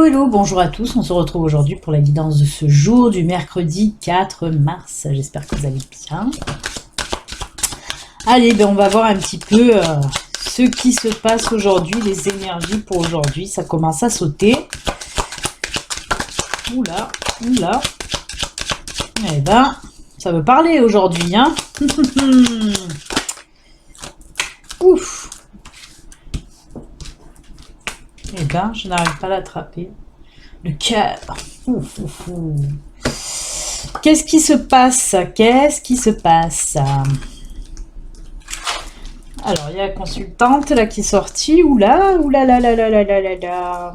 Hello, bonjour à tous, on se retrouve aujourd'hui pour la guidance de ce jour du mercredi 4 mars, j'espère que vous allez bien. Allez, ben on va voir un petit peu ce qui se passe aujourd'hui, les énergies pour aujourd'hui, ça commence à sauter. Oula, oula, eh ben, ça veut parler aujourd'hui, hein. Ouf. Eh ben, je n'arrive pas à l'attraper. Le cœur. Qu'est-ce qui se passe? Qu'est-ce qui se passe? Alors, il y a la consultante là qui est sortie. Oula, oula, là, là, là, là, là, là, là.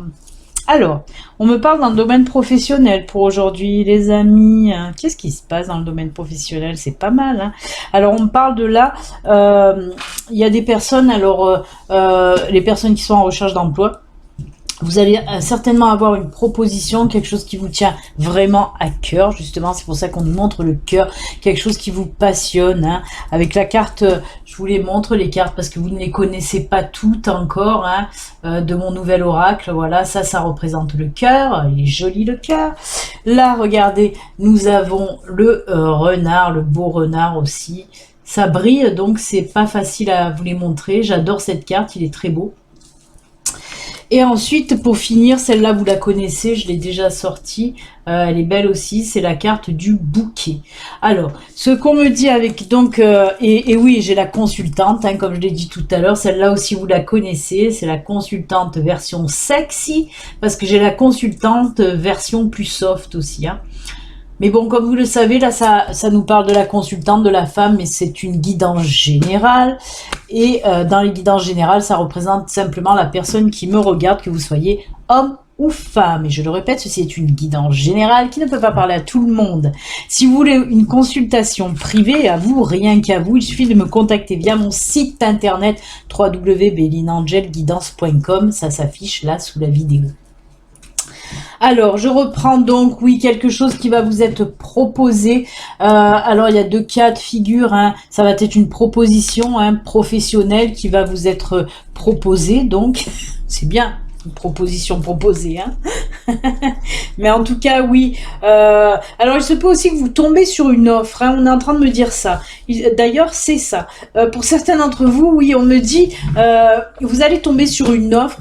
Alors, on me parle dans le domaine professionnel pour aujourd'hui, les amis. Qu'est-ce qui se passe dans le domaine professionnel? C'est pas mal, hein. Alors, on me parle de là. Il y a des personnes, alors, les personnes qui sont en recherche d'emploi. Vous allez certainement avoir une proposition, quelque chose qui vous tient vraiment à cœur, justement, c'est pour ça qu'on nous montre le cœur, quelque chose qui vous passionne, hein. Avec la carte, je vous les montre les cartes parce que vous ne les connaissez pas toutes encore, hein, de mon nouvel oracle, voilà, ça représente le cœur, il est joli le cœur. Là, regardez, nous avons le renard, le beau renard aussi, ça brille, donc c'est pas facile à vous les montrer, j'adore cette carte, il est très beau. Et ensuite, pour finir, celle-là, vous la connaissez, je l'ai déjà sortie. Elle est belle aussi, c'est la carte du bouquet. Alors, ce qu'on me dit avec... Donc, et oui, j'ai la consultante, hein, comme je l'ai dit tout à l'heure. Celle-là aussi, vous la connaissez. C'est la consultante version sexy, parce que j'ai la consultante version plus soft aussi, hein. Mais bon, comme vous le savez, là, ça nous parle de la consultante, de la femme, mais c'est une guidance générale. Et dans les guidances générales, ça représente simplement la personne qui me regarde, que vous soyez homme ou femme. Et je le répète, ceci est une guidance générale qui ne peut pas parler à tout le monde. Si vous voulez une consultation privée, à vous, rien qu'à vous, il suffit de me contacter via mon site internet www.belinangelguidance.com. Ça s'affiche là sous la vidéo. Alors, je reprends donc, oui, quelque chose qui va vous être proposé. Alors, il y a deux cas de figure, hein. Ça va être une proposition, hein, professionnelle qui va vous être proposée. Donc, c'est bien, une proposition proposée, hein. Mais en tout cas, oui. Alors, il se peut aussi que vous tombez sur une offre, hein. On est en train de me dire ça. D'ailleurs, c'est ça. Pour certains d'entre vous, oui, on me dit, vous allez tomber sur une offre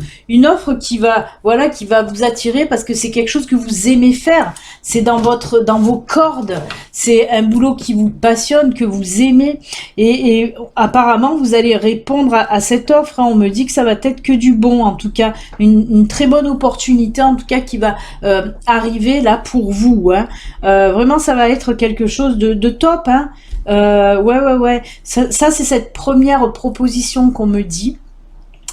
qui va, voilà, qui va vous attirer parce que c'est quelque chose que vous aimez faire. C'est dans vos cordes. C'est un boulot qui vous passionne, que vous aimez. Et apparemment, vous allez répondre à cette offre, hein. On me dit que ça va être que du bon, en tout cas, une très bonne opportunité, en tout cas, qui va arriver là pour vous, hein. Vraiment, ça va être quelque chose de top, hein. Ouais. Ça c'est cette première proposition qu'on me dit.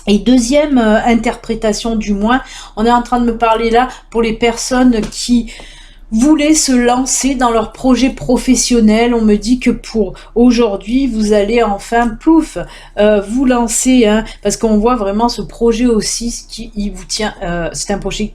Et deuxième interprétation, du moins, on est en train de me parler là pour les personnes qui voulaient se lancer dans leur projet professionnel. On me dit que pour aujourd'hui, vous allez enfin, plouf, vous lancer, hein, parce qu'on voit vraiment ce projet aussi, qui il vous tient, c'est un projet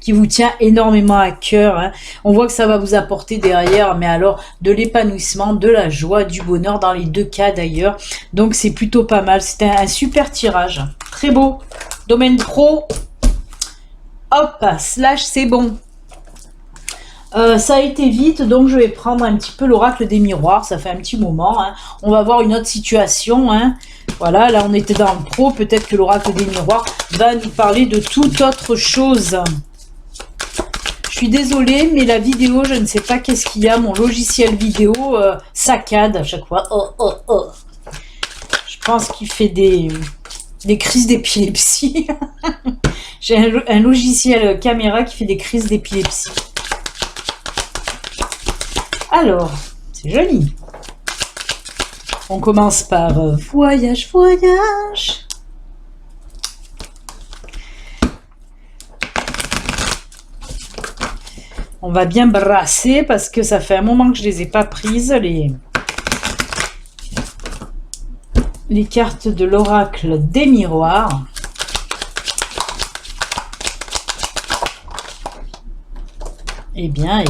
qui vous tient énormément à cœur, hein. On voit que ça va vous apporter derrière, mais alors de l'épanouissement, de la joie, du bonheur dans les deux cas d'ailleurs. Donc c'est plutôt pas mal. C'est un super tirage, très beau. Domaine pro, hop, slash, c'est bon. Ça a été vite, donc je vais prendre un petit peu l'oracle des miroirs. Ça fait un petit moment, hein. On va voir une autre situation, hein. Voilà, là on était dans le pro. Peut-être que l'oracle des miroirs va nous parler de toute autre chose. Je suis désolée, mais la vidéo, je ne sais pas qu'est-ce qu'il y a. Mon logiciel vidéo saccade à chaque fois. Oh. Je pense qu'il fait des crises d'épilepsie. J'ai un logiciel caméra qui fait des crises d'épilepsie. Alors, c'est joli. On commence par voyage. On va bien brasser parce que ça fait un moment que je les ai pas prises, les cartes de l'oracle des miroirs. Eh bien.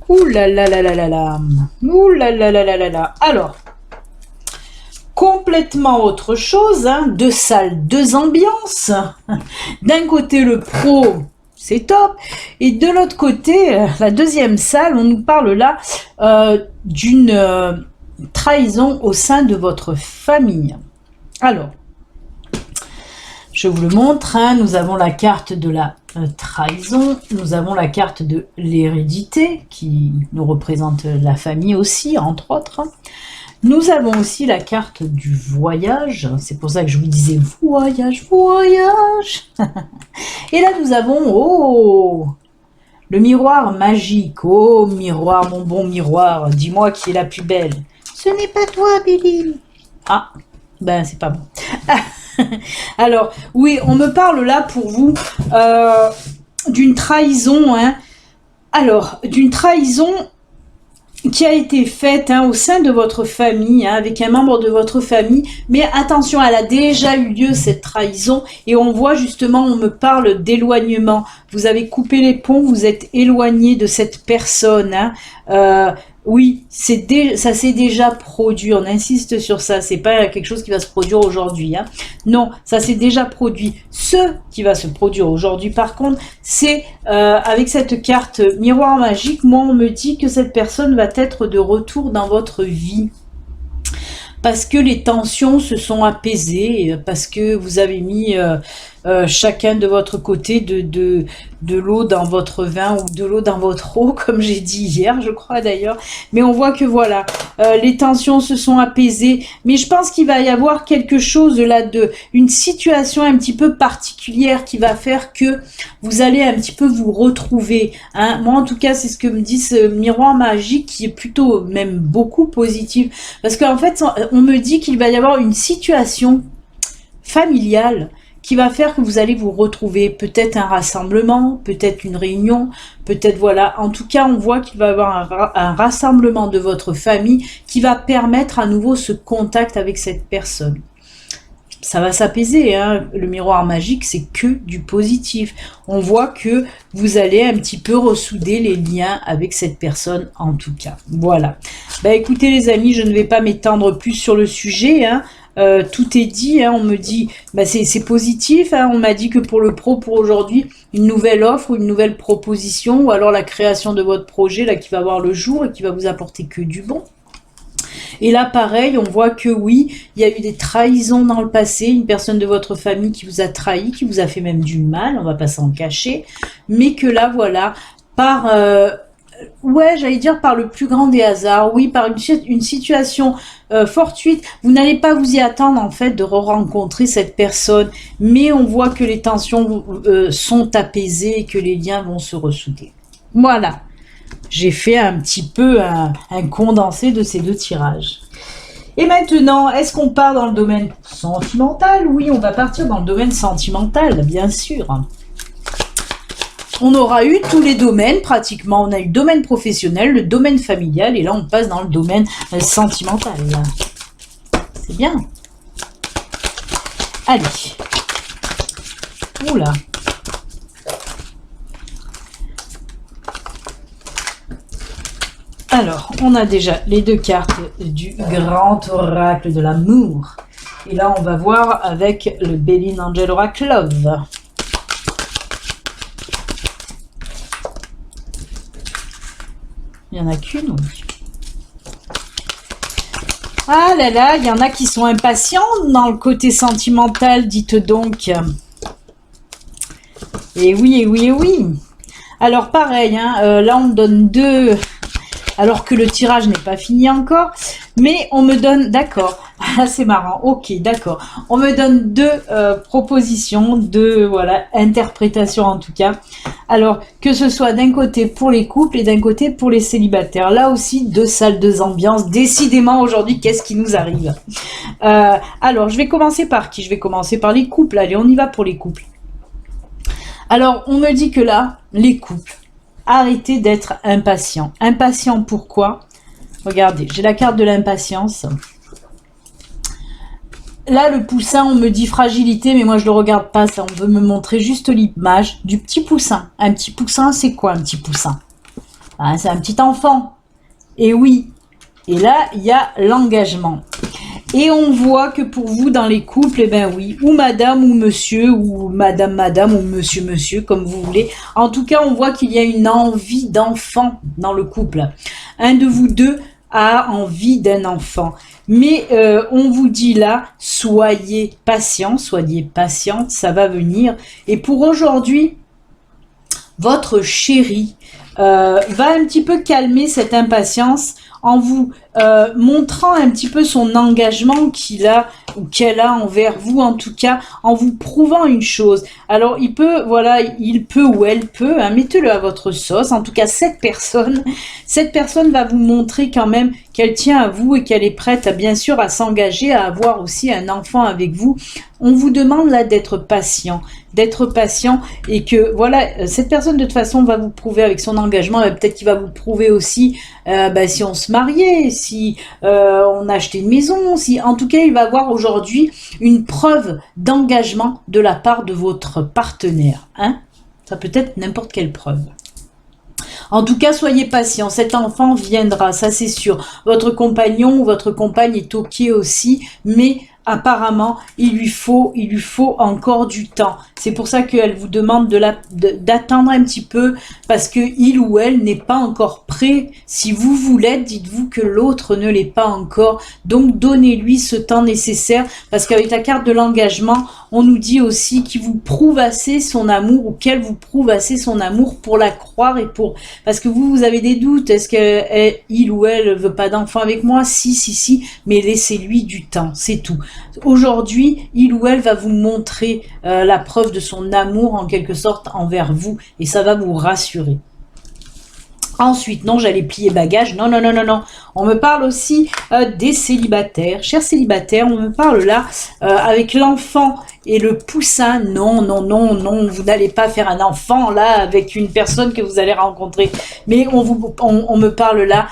Ouh là là là là là là. Ouh là là là là là là. Alors, complètement complètement autre chose, hein. 2 salles, 2 ambiances. D'un côté, le pro, c'est top. Et de l'autre côté, la deuxième salle, on nous parle là d'une trahison au sein de votre famille. Alors, je vous le montre, hein, nous avons la carte de la trahison, nous avons la carte de l'hérédité qui nous représente la famille aussi, entre autres. Nous avons aussi la carte du voyage, c'est pour ça que je vous disais voyage, voyage. Et là nous avons, le miroir magique. Oh miroir, mon bon miroir, dis-moi qui est la plus belle. Ce n'est pas toi, Béline. Ah, ben c'est pas bon. Alors, oui, on me parle là pour vous d'une trahison, hein. Alors, d'une trahison qui a été faite, hein, au sein de votre famille, hein, avec un membre de votre famille. Mais attention, elle a déjà eu lieu, cette trahison. Et on voit justement, on me parle d'éloignement. Vous avez coupé les ponts, vous êtes éloigné de cette personne, hein. Oui, ça s'est déjà produit, on insiste sur ça, c'est pas quelque chose qui va se produire aujourd'hui, hein. Non, ça s'est déjà produit. Ce qui va se produire aujourd'hui, par contre, c'est avec cette carte miroir magique, moi on me dit que cette personne va être de retour dans votre vie. Parce que les tensions se sont apaisées, parce que vous avez mis chacun de votre côté de l'eau dans votre vin ou de l'eau dans votre eau, comme j'ai dit hier, je crois d'ailleurs. Mais on voit que voilà, les tensions se sont apaisées. Mais je pense qu'il va y avoir quelque chose là, une situation un petit peu particulière qui va faire que vous allez un petit peu vous retrouver, hein. Moi, en tout cas, c'est ce que me dit ce miroir magique qui est plutôt même beaucoup positif. Parce qu'en fait, on me dit qu'il va y avoir une situation familiale qui va faire que vous allez vous retrouver, peut-être un rassemblement, peut-être une réunion, peut-être voilà. En tout cas, on voit qu'il va y avoir un rassemblement de votre famille qui va permettre à nouveau ce contact avec cette personne. Ça va s'apaiser, hein. Le miroir magique, c'est que du positif. On voit que vous allez un petit peu ressouder les liens avec cette personne, en tout cas. Voilà. Bah écoutez les amis, je ne vais pas m'étendre plus sur le sujet, hein. Tout est dit, hein. On me dit, bah c'est positif, hein. On m'a dit que pour le pro, pour aujourd'hui, une nouvelle offre, une nouvelle proposition, ou alors la création de votre projet là qui va voir le jour et qui va vous apporter que du bon. Et là, pareil, on voit que oui, il y a eu des trahisons dans le passé, une personne de votre famille qui vous a trahi, qui vous a fait même du mal, on va pas s'en cacher, mais que là, voilà, par... ouais, j'allais dire par le plus grand des hasards, oui, par une situation fortuite, vous n'allez pas vous y attendre en fait de rencontrer cette personne, mais on voit que les tensions sont apaisées et que les liens vont se ressouder. Voilà, j'ai fait un petit peu un condensé de ces deux tirages. Et maintenant, est-ce qu'on part dans le domaine sentimental? Oui, on va partir dans le domaine sentimental, bien sûr. On aura eu tous les domaines pratiquement. On a eu le domaine professionnel, le domaine familial et là on passe dans le domaine sentimental. C'est bien. Allez. Oula. Alors, on a déjà les deux cartes du grand oracle de l'amour. Et là on va voir avec le Béline Angel Oracle Love. Il n'y en a qu'une, oui. Ah là là, il y en a qui sont impatients dans le côté sentimental, dites donc. Et oui, et oui, et oui. Alors pareil, hein, là on me donne deux, alors que le tirage n'est pas fini encore. Mais on me donne, d'accord, c'est marrant, ok, d'accord. On me donne deux propositions, deux, voilà, interprétations en tout cas. Alors, que ce soit d'un côté pour les couples et d'un côté pour les célibataires. Là aussi, deux salles, deux ambiances. Décidément, aujourd'hui, qu'est-ce qui nous arrive? Alors, je vais commencer par qui? Je vais commencer par les couples. Allez, on y va pour les couples. Alors, on me dit que là, les couples, arrêtez d'être impatients. Impatients pourquoi? Regardez, j'ai la carte de l'impatience. Là, le poussin, on me dit fragilité, mais moi, je le regarde pas. Ça, on veut me montrer juste l'image du petit poussin. Un petit poussin, c'est quoi un petit poussin? Hein, c'est un petit enfant. Et oui. Et là, il y a l'engagement. Et on voit que pour vous, dans les couples, eh ben oui, ou madame ou monsieur, ou madame ou monsieur, comme vous voulez. En tout cas, on voit qu'il y a une envie d'enfant dans le couple. Un de vous deux a envie d'un enfant. Mais on vous dit là, soyez patient, soyez patiente, ça va venir. Et pour aujourd'hui, votre chéri va un petit peu calmer cette impatience en vous montrant un petit peu son engagement qu'il a ou qu'elle a envers vous, en tout cas en vous prouvant une chose. Alors il peut, voilà, il peut ou elle peut, hein, mettez-le à votre sauce. En tout cas cette personne va vous montrer quand même qu'elle tient à vous et qu'elle est prête à, bien sûr, à s'engager, à avoir aussi un enfant avec vous. On vous demande là d'être patient et que voilà, cette personne de toute façon va vous prouver avec son engagement, peut-être qu'il va vous prouver aussi si on se mariait, si on achetait une maison, si en tout cas il va avoir aujourd'hui une preuve d'engagement de la part de votre partenaire, hein. Ça peut être n'importe quelle preuve. En tout cas, soyez patient, cet enfant viendra, ça c'est sûr. Votre compagnon ou votre compagne est ok aussi, mais apparemment, il lui faut encore du temps. C'est pour ça qu'elle vous demande d'attendre un petit peu, parce que il ou elle n'est pas encore prêt. Si vous l'êtes, dites-vous que l'autre ne l'est pas encore. Donc, donnez-lui ce temps nécessaire, parce qu'avec la carte de l'engagement, on nous dit aussi qu'il vous prouve assez son amour, ou qu'elle vous prouve assez son amour pour la croire et pour... Parce que vous avez des doutes. Est-ce qu'il ou elle veut pas d'enfant avec moi? Si, mais laissez-lui du temps, c'est tout. Aujourd'hui, il ou elle va vous montrer la preuve de son amour en quelque sorte envers vous, et ça va vous rassurer. Ensuite, non, j'allais plier bagage. Non. On me parle aussi des célibataires. Chers célibataires, on me parle là avec l'enfant et le poussin. Non, vous n'allez pas faire un enfant là avec une personne que vous allez rencontrer. Mais on me parle là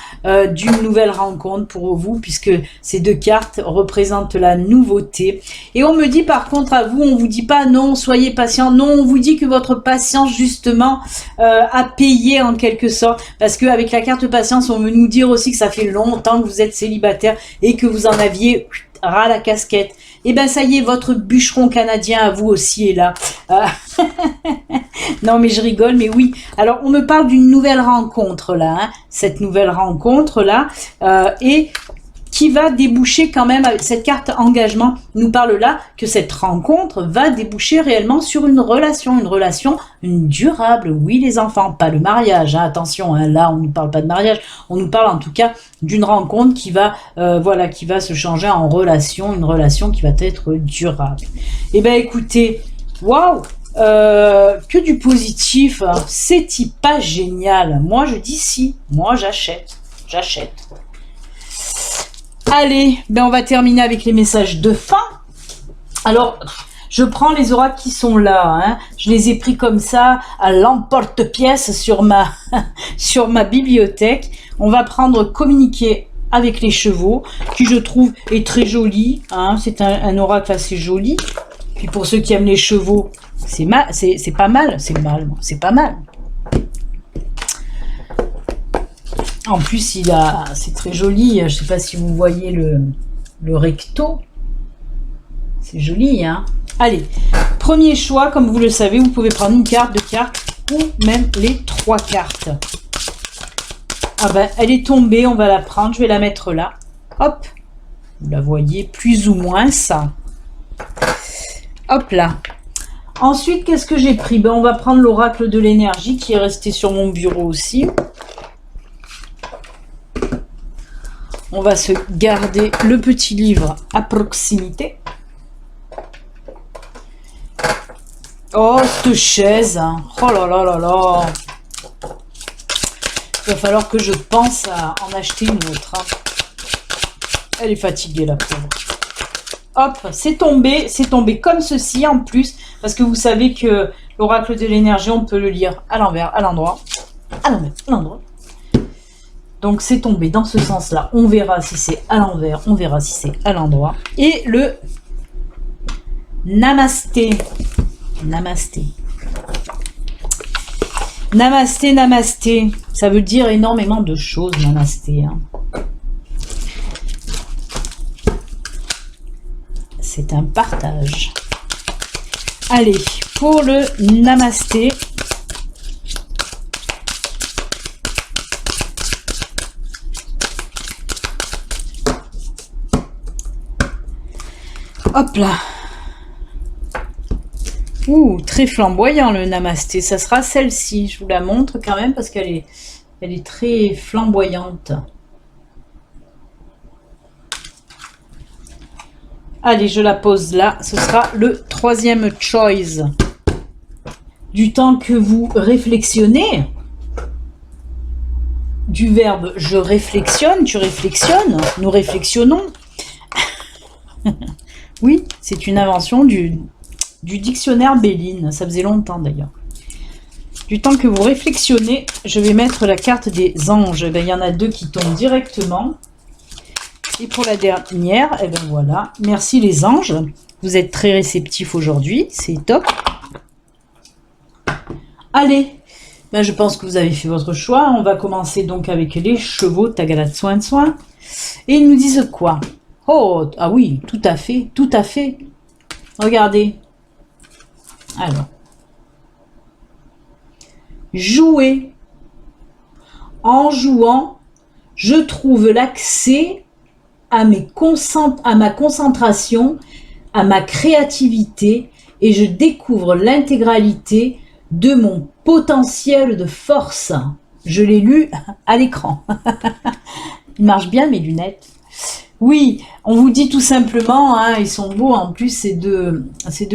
d'une nouvelle rencontre pour vous, puisque ces deux cartes représentent la nouveauté. Et on me dit par contre à vous, on vous dit pas non, soyez patient. Non, on vous dit que votre patience justement a payé en quelque sorte. Parce qu'avec la carte patience, on veut nous dire aussi que ça fait longtemps que vous êtes célibataire et que vous en aviez ras la casquette. Et ben ça y est, votre bûcheron canadien à vous aussi est là. Non mais je rigole, mais oui. Alors on me parle d'une nouvelle rencontre là, hein. Cette nouvelle rencontre là, et qui va déboucher quand même, avec cette carte engagement, nous parle là que cette rencontre va déboucher réellement sur une relation durable. Oui les enfants, pas le mariage, hein, attention, hein, là on ne parle pas de mariage, on nous parle en tout cas d'une rencontre qui va, qui va se changer en relation, une relation qui va être durable. Eh ben écoutez, waouh, que du positif, hein. C'est pas génial. Moi je dis si, moi j'achète. Allez, ben on va terminer avec les messages de fin. Alors, je prends les oracles qui sont là, hein. Je les ai pris comme ça à l'emporte-pièce sur ma bibliothèque. On va prendre communiquer avec les chevaux, qui je trouve est très joli, hein. C'est un oracle assez joli. Puis pour ceux qui aiment les chevaux, c'est pas mal. En plus, c'est très joli. Je sais pas si vous voyez le recto. C'est joli, hein. Allez, premier choix, comme vous le savez, vous pouvez prendre une carte, deux cartes, ou même les 3 cartes. Ah ben, elle est tombée, on va la prendre, je vais la mettre là. Hop, vous la voyez plus ou moins ça. Hop là. Ensuite, qu'est-ce que j'ai pris? Ben, on va prendre l'oracle de l'énergie qui est resté sur mon bureau aussi. On va se garder le petit livre à proximité. Oh, cette chaise, hein. Oh là là là là. Il va falloir que je pense à en acheter une autre, hein. Elle est fatiguée, la pauvre. Hop, c'est tombé comme ceci en plus, parce que vous savez que l'oracle de l'énergie, on peut le lire à l'envers, à l'endroit, à l'endroit. Donc c'est tombé dans ce sens-là. On verra si c'est à l'envers, on verra si c'est à l'endroit. Et le Namasté. Namasté. Ça veut dire énormément de choses, Namasté, hein. c'est un partage. Allez, pour le namasté. Hop là. Ouh, très flamboyant le namasté. Ça sera celle-ci. Je vous la montre quand même parce qu'elle est très flamboyante. Allez, je la pose là. Ce sera le troisième choice. Du temps que vous réflexionnez, du verbe je réflexionne, tu réflexionnes, nous réflexionnons. Oui, c'est une invention du dictionnaire Béline. Ça faisait longtemps d'ailleurs. Du temps que vous réflexionnez, je vais mettre la carte des anges. Eh bien, il y en a deux qui tombent directement. Et pour la dernière, eh bien voilà. Merci les anges. Vous êtes très réceptifs aujourd'hui. C'est top. Allez. Ben, je pense que vous avez fait votre choix. On va commencer donc avec les chevaux. Tagada soin de soin. Et ils nous disent quoi? Oh, ah oui, tout à fait. Tout à fait. Regardez. Alors. Jouer. En jouant, je trouve l'accès à ma concentration, à ma créativité et je découvre l'intégralité de mon potentiel de force. Je l'ai lu à l'écran. Il marche bien mes lunettes. Oui, on vous dit tout simplement, hein, ils sont beaux en plus ces deux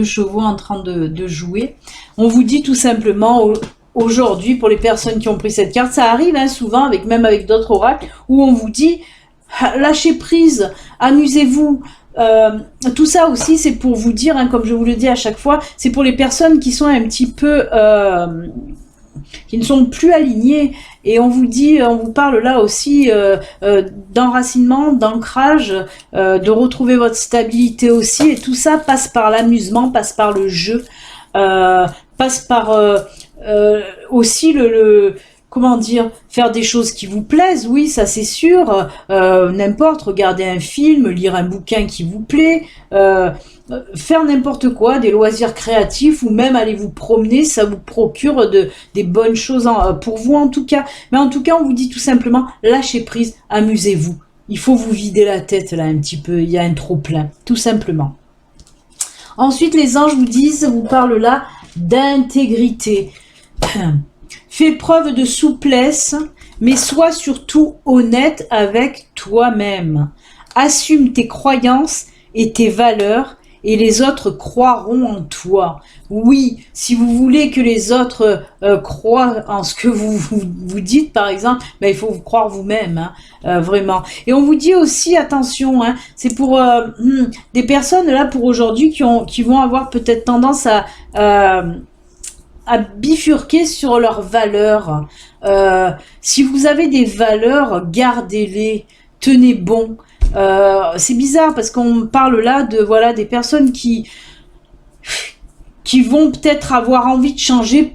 chevaux en train de jouer. On vous dit tout simplement aujourd'hui pour les personnes qui ont pris cette carte, ça arrive hein, souvent même avec d'autres oracles où on vous dit lâchez prise, amusez-vous. Tout ça aussi c'est pour vous dire, hein, comme je vous le dis à chaque fois, c'est pour les personnes qui sont un petit peu qui ne sont plus alignées, et on vous parle là aussi d'enracinement, d'ancrage, de retrouver votre stabilité aussi, et tout ça passe par l'amusement, passe par le jeu, passe par aussi comment dire, faire des choses qui vous plaisent, oui, ça c'est sûr, n'importe, regarder un film, lire un bouquin qui vous plaît, faire n'importe quoi, des loisirs créatifs, ou même aller vous promener, ça vous procure des bonnes choses pour vous en tout cas. Mais en tout cas, on vous dit tout simplement, lâchez prise, amusez-vous. Il faut vous vider la tête là un petit peu, il y a un trop-plein, tout simplement. Ensuite, les anges vous parlent là d'intégrité. Fais preuve de souplesse, mais sois surtout honnête avec toi-même. Assume tes croyances et tes valeurs, et les autres croiront en toi. Oui, si vous voulez que les autres croient en ce que vous dites, par exemple, ben, il faut vous croire vous-même, hein, vraiment. Et on vous dit aussi, attention, hein, c'est pour des personnes là pour aujourd'hui qui vont avoir peut-être tendance à bifurquer sur leurs valeurs. Si vous avez des valeurs, gardez-les, tenez bon. C'est bizarre parce qu'on parle là de des personnes qui vont peut-être avoir envie de changer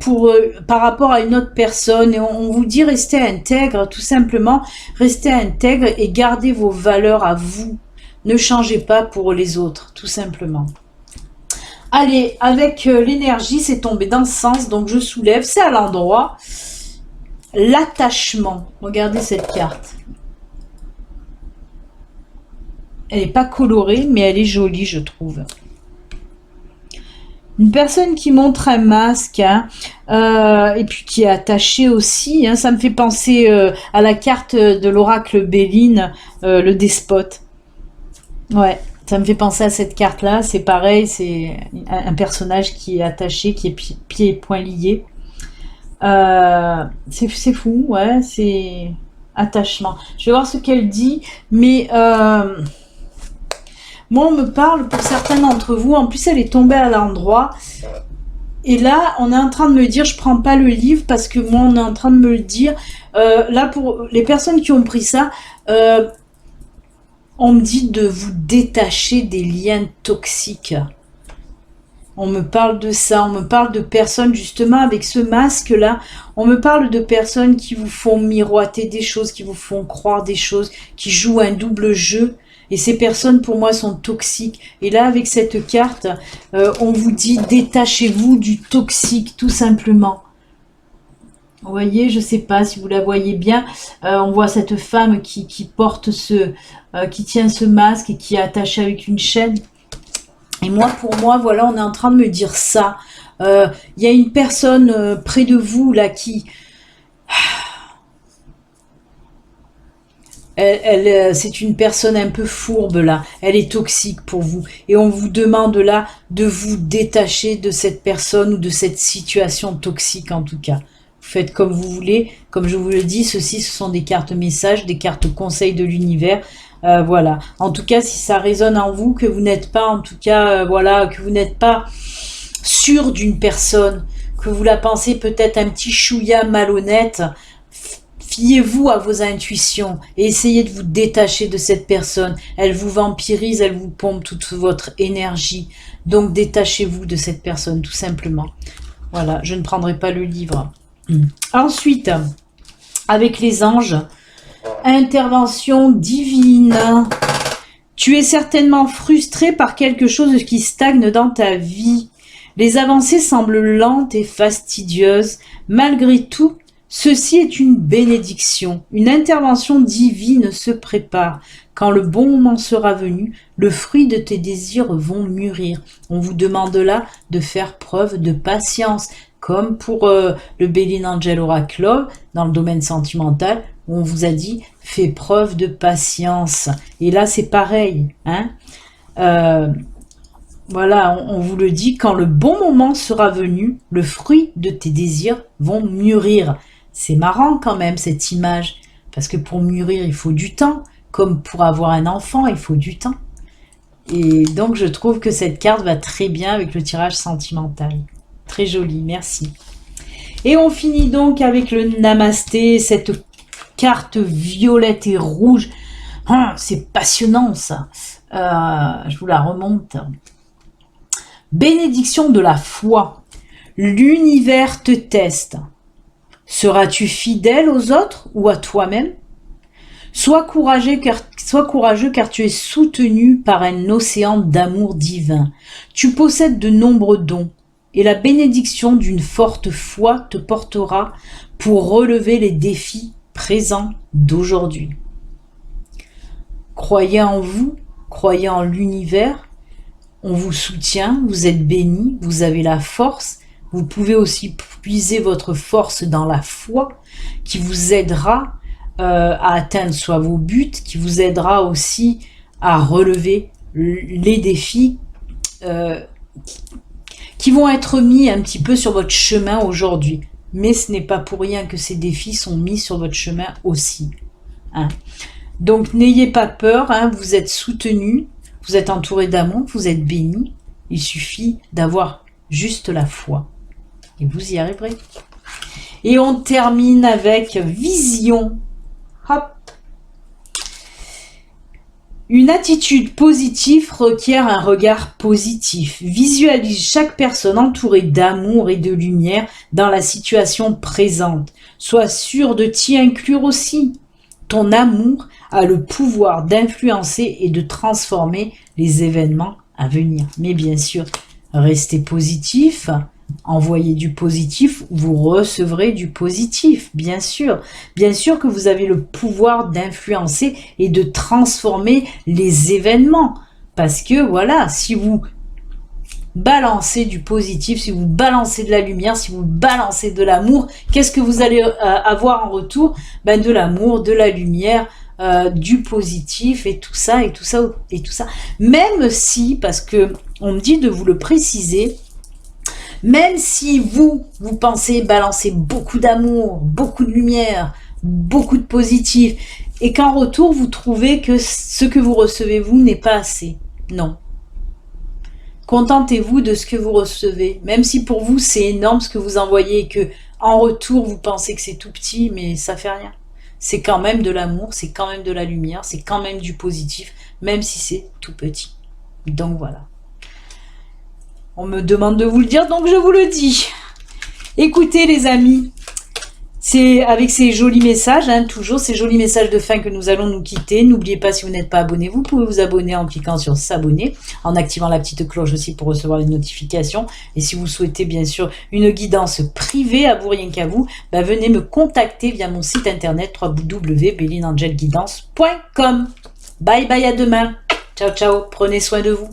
par rapport à une autre personne, et on vous dit restez intègre, tout simplement, restez intègre et gardez vos valeurs à vous. Ne changez pas pour les autres, tout simplement. Allez, avec l'énergie, c'est tombé dans ce sens, donc je soulève, c'est à l'endroit. L'attachement. Regardez cette carte. Elle n'est pas colorée, mais elle est jolie, je trouve. Une personne qui montre un masque, hein, et puis qui est attachée aussi, hein, ça me fait penser à la carte de l'oracle Béline, le despote. Ouais. Ça me fait penser à cette carte-là, c'est pareil, c'est un personnage qui est attaché, qui est pieds et poings liés. C'est fou, ouais, c'est attachement. Je vais voir ce qu'elle dit, mais moi on me parle, pour certains d'entre vous, en plus elle est tombée à l'endroit, et là on est en train de me dire, je prends pas le livre parce que moi on est en train de me le dire, là pour les personnes qui ont pris ça, on me dit de vous détacher des liens toxiques. On me parle de ça, on me parle de personnes justement avec ce masque-là. On me parle de personnes qui vous font miroiter des choses, qui vous font croire des choses, qui jouent un double jeu. Et ces personnes, pour moi, sont toxiques. Et là, avec cette carte, on vous dit détachez-vous du toxique, tout simplement. Vous voyez, je sais pas si vous la voyez bien. On voit cette femme qui porte qui tient ce masque et qui est attachée avec une chaîne. Et moi, pour moi, voilà, on est en train de me dire ça. Il y a une personne près de vous, là, qui... c'est une personne un peu fourbe, là. Elle est toxique pour vous. Et on vous demande, là, de vous détacher de cette personne ou de cette situation toxique, en tout cas. Vous faites comme vous voulez. Comme je vous le dis, ceci, ce sont des cartes messages, des cartes conseils de l'univers. Voilà. En tout cas, si ça résonne en vous, que vous n'êtes pas, en tout cas, voilà, que vous n'êtes pas sûr d'une personne, que vous la pensez peut-être un petit chouïa malhonnête, fiez-vous à vos intuitions et essayez de vous détacher de cette personne. Elle vous vampirise, elle vous pompe toute votre énergie. Donc détachez-vous de cette personne, tout simplement. Voilà, je ne prendrai pas le livre. Ensuite, avec les anges, intervention divine. Tu es certainement frustré par quelque chose qui stagne dans ta vie. Les avancées semblent lentes et fastidieuses. Malgré tout, ceci est une bénédiction. Une intervention divine se prépare. Quand le bon moment sera venu, le fruit de tes désirs vont mûrir. On vous demande là de faire preuve de patience. Comme pour le Béline Angel Oracle, dans le domaine sentimental, on vous a dit, fais preuve de patience. Et là, c'est pareil. Hein, voilà, on vous le dit, quand le bon moment sera venu, le fruit de tes désirs vont mûrir. C'est marrant quand même, cette image. Parce que pour mûrir, il faut du temps. Comme pour avoir un enfant, il faut du temps. Et donc, je trouve que cette carte va très bien avec le tirage sentimental. Très joli, merci. Et on finit donc avec le Namasté, cette carte violette et rouge. Ah, c'est passionnant ça. Je vous la remonte. Bénédiction de la foi. L'univers te teste. Seras-tu fidèle aux autres ou à toi-même? Sois courageux car tu es soutenu par un océan d'amour divin. Tu possèdes de nombreux dons. Et la bénédiction d'une forte foi te portera pour relever les défis présents d'aujourd'hui. Croyez en vous, croyez en l'univers, on vous soutient, vous êtes bénis, vous avez la force, vous pouvez aussi puiser votre force dans la foi qui vous aidera à atteindre soit vos buts, qui vous aidera aussi à relever les défis qui vont être mis un petit peu sur votre chemin aujourd'hui. Mais ce n'est pas pour rien que ces défis sont mis sur votre chemin aussi. Hein. Donc n'ayez pas peur, hein, vous êtes soutenu, vous êtes entouré d'amour, vous êtes béni. Il suffit d'avoir juste la foi. Et vous y arriverez. Et on termine avec vision. Hop. Une attitude positive requiert un regard positif. Visualise chaque personne entourée d'amour et de lumière dans la situation présente. Sois sûr de t'y inclure aussi. Ton amour a le pouvoir d'influencer et de transformer les événements à venir. Mais bien sûr, restez positif. Envoyez du positif, vous recevrez du positif, bien sûr. Bien sûr que vous avez le pouvoir d'influencer et de transformer les événements. Parce que voilà, si vous balancez du positif, si vous balancez de la lumière, si vous balancez de l'amour, qu'est-ce que vous allez avoir en retour? Ben, de l'amour, de la lumière, du positif et tout ça, et tout ça, et tout ça. Même si, parce que on me dit de vous le préciser, même si vous pensez balancer beaucoup d'amour, beaucoup de lumière, beaucoup de positif, et qu'en retour, vous trouvez que ce que vous recevez, vous, n'est pas assez. Non. Contentez-vous de ce que vous recevez. Même si pour vous, c'est énorme ce que vous envoyez et que en retour, vous pensez que c'est tout petit, mais ça fait rien. C'est quand même de l'amour, c'est quand même de la lumière, c'est quand même du positif, même si c'est tout petit. Donc voilà. On me demande de vous le dire, donc je vous le dis. Écoutez les amis, C'est avec ces jolis messages, hein, toujours ces jolis messages de fin que nous allons nous quitter. N'oubliez pas, si vous n'êtes pas abonné, vous pouvez vous abonner en cliquant sur s'abonner, en activant la petite cloche aussi pour recevoir les notifications. Et si vous souhaitez bien sûr une guidance privée à vous, rien qu'à vous, bah, venez me contacter via mon site internet www.bellinangelguidance.com. Bye bye, à demain. Ciao ciao, prenez soin de vous.